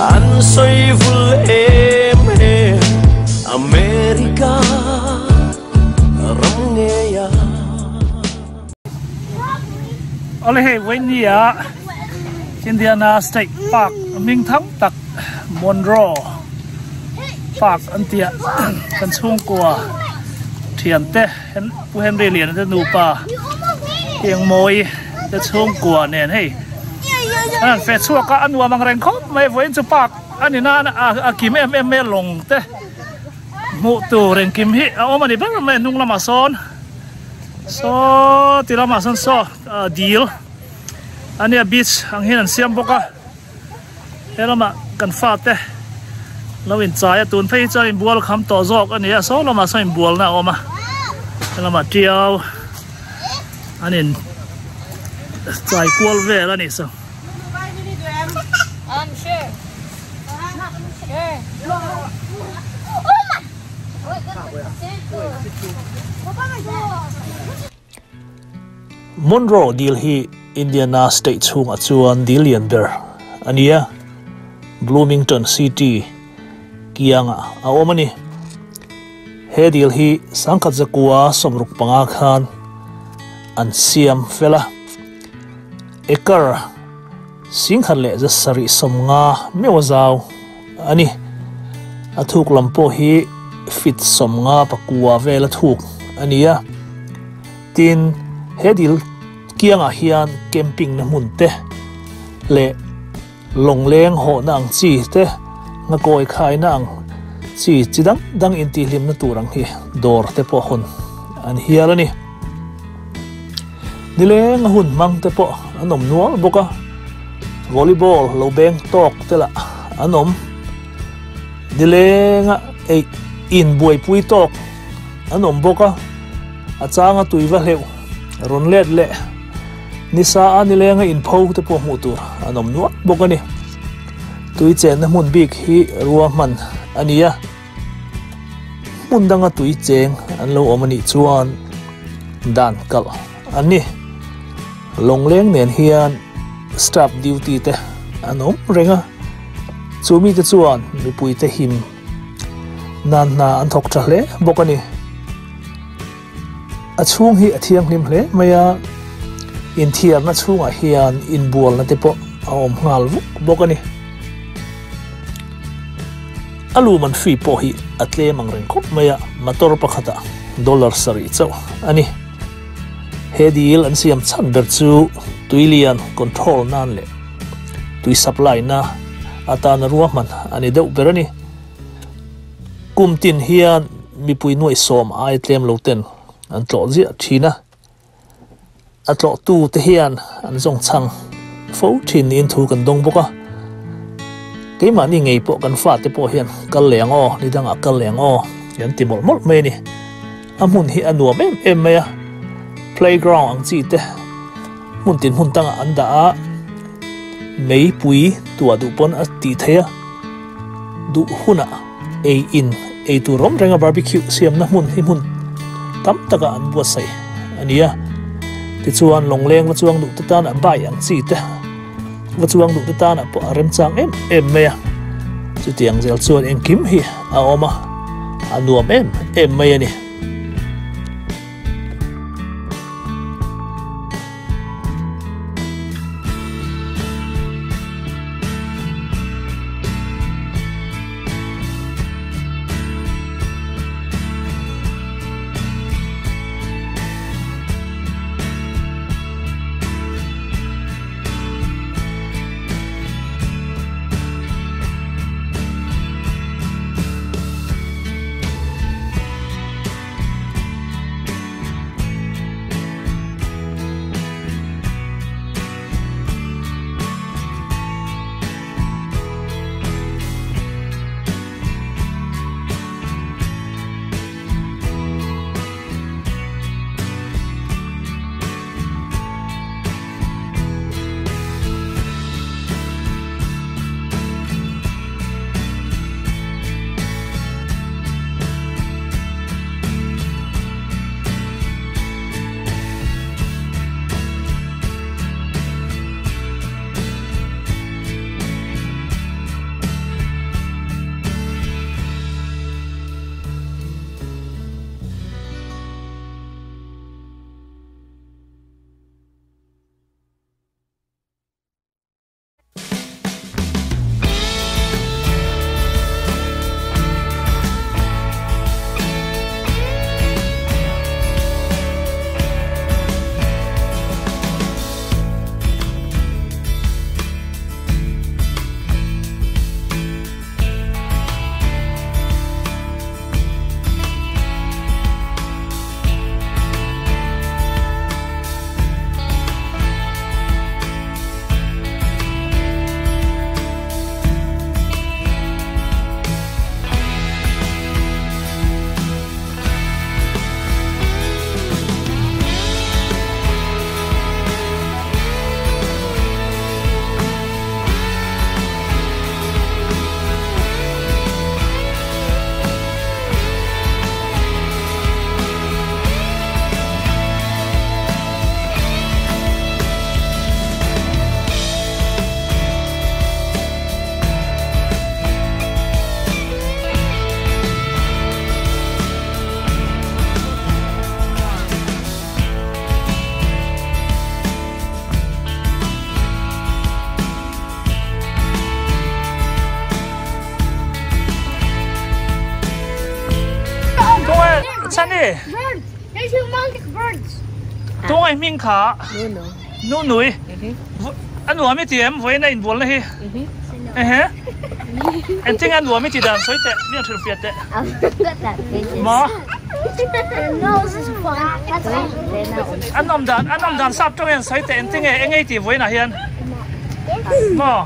an soi vul em em America ram nghe ya ole he Wenia Indiana State Park Minh Thắng tak Monroe Park an tia kan chung kwa thian te hen pu hem re lian te nu pa tiang moi te chung kwa nen hei an fe chua ka anwa mang reng khop mai voin chu park ani na a kim em me long te mu tu reng kim hi a omani ba me nung lama son so ti lama son so deal ani a beach ang hin an siam boka elama kan fa te lawin chaya tun phei cha in bual kham to jok ania so lama sa in bual na oma lama tiao anin chai kual ve la ni so Sure. Monroe deal hi Indiana State chung a chuan deal lian ber ania Bloomington City kianga a omani he deal hi sangkhat zakua somruk panga khan an siam fela ekar singhan le za sari somnga mewazau ani athuk lampo hi fit somnga pakua vela thuk ania tin hedil kianga hian camping na munte le longleng ho nang chi te nga koi khai nang chi chidang dang inti lim na turang hi dor te po hun an hialani nileng hun mang te po anom nual boka volleyball lo beng tok tela anom dilenga ei in buai pui tok anom boka achanga tuiwa hleu ron let le nisa anilenga in phau te po mu tur anom nuwa bokani tui chen na mun big hi ruwa man ania mundanga tui cheng an lo omani chuan dan kal ani longleng nen hian staff duty te anom renga chumi te chuan mi pui te him nan na an thok tha hle bokani a chung hi athiang hlim hle maya in thiar na chunga hian in bual na te po a om ngal vuk bokani alu man fi po hi atle mang reng khop maya motor pakhata dollar sari chau ani he deal an siam chan ber chu tuilian control nan le tui supply na atana ruwa man ani deuh berani kumtin hian mi pui noi som ai tlem lo ten an tlo zia thina atlo tu te hian an zong chang fo thin in thu kan dong boka keima ni ngei po kan fa te po hian kal leng o ni dang a kal leng o yan ti mol mol me ni amun hi anuam em maya playground ang chi te mun tin hun tanga anda a mei pui tua du pon a ti theya du huna e in e tu rom renga barbecue siam na mun hi mun tam taka an bua sai ania ti chuan longleng wa chuang du ta tan a bai ang chi te wa chuang du ta tan a po rem chang em meya chu tiang zel chuan en kim hi a oma anuam em meya ni San đi. There's humongous birds. Tung ai mình khá. Nu núi. Anh nuôi mấy tiệm với này buồn là hi. Anh think anh nuôi mấy tiệm soi tệ, miếng thử phiệt tệ. Mà. Anh nằm đàn sắp trong anh soi tệ, anh think anh ấy tiệm với nào hiền. Mà.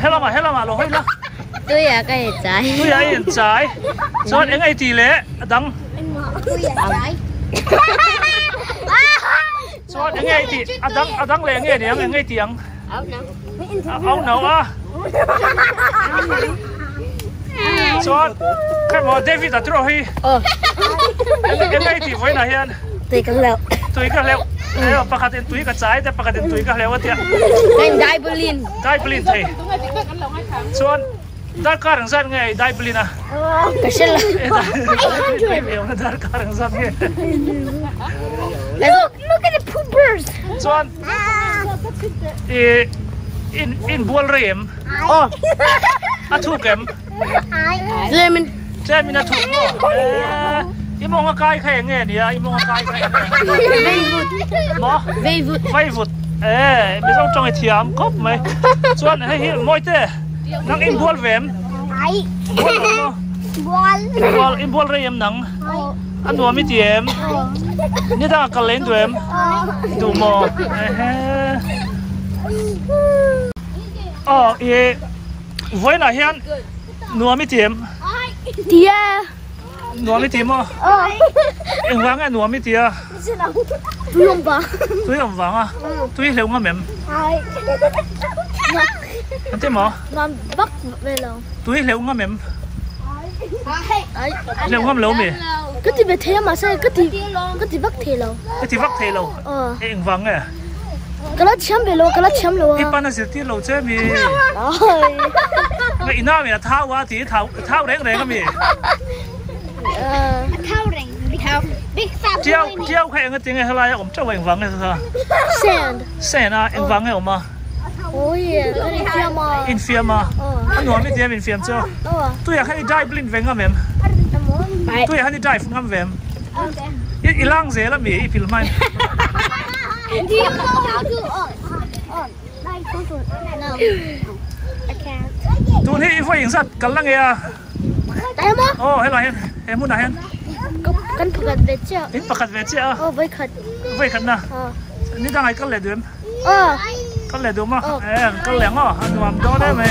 Hello mà, lo hơi lo. Tôi à cái trái. Tôi à cái trái. Cho anh ấy tiệm lẽ, đắng. Cho anh ấy tiệm, đắng lẽ nghe tiếng, anh ấy tiếng. Ông nấu à. Cho cái mỏ David đã trôi hi. Anh ấy tiệm với nào hiền. Tôi càng lẹo. Tôi cái lẹo. Ayo pakatin tui ka chai te pakatin tui ka lewat ya. Anh Daibelin. Daibelin thei. Chuan dar karang san ngai Daibelin à. Kasi lang. Em na dar karang san ngai. Look at the poopers. Chuan in bual rem. Oh. Athukem. Lemon. Lemon athuk mo. Imo nga kai khai nge ni imo nga kai khai. Mo? Vây vụt. Bây giờ trong cái thiam cốp mày. Chuan hay moi te. Nang in bual vem. Bual in bual rem nang. Anh nuôi mấy tiệm. Như ta cần lên tụi em. Đủ mò. Với là hiện nuôi mấy tiệm. Tia. Nuôi mấy tiệm à? Em vắng à nuôi mấy tiệm. Tôi không vắng. Tôi không vắng à? Tôi hiểu ngon mềm. Anh thấy mà? Ngon bắt về lòng. Tôi hiểu ngon mềm. Hiểu ngon lâu mì. Cái gì về thế mà sao cái gì bắt thế lâu. Cái gì vắt thế lâu? Em vắng à? Cái lá chấm về lâu, cái lá chấm lâu. Cái pan là gì lâu chứ mì? Cái ina mì là tháo quá thì tháo đen cái mì. Chiao khai cái tiếng này là ông cháu em vắng hay sao? Sand à, em vắng hay không mà? Ôi, cái này mà. Infirm à? Anh nói mấy tiếng infirm chưa? Tôiอยากให้ได้บลินเวงอ่ะแม่tôiอยากให้ได้ฟุ้งอ่ะแม่อีล่างเสียแล้วมีอีพิลมันตัวนี้ไฟยิงสัตว์กันลังเงียโอ้เฮ้ยอะไรเฮ้ยมุ่นไหนกันปกัดเวชอ่ะนี่ปกัดเวชอ่ะไว้ขัดนะนี่ตั้งไงกันเลยด้วยกันเลยด้วยมั้งกันแหลงอ่ะอันนั้นโดนได้ไหม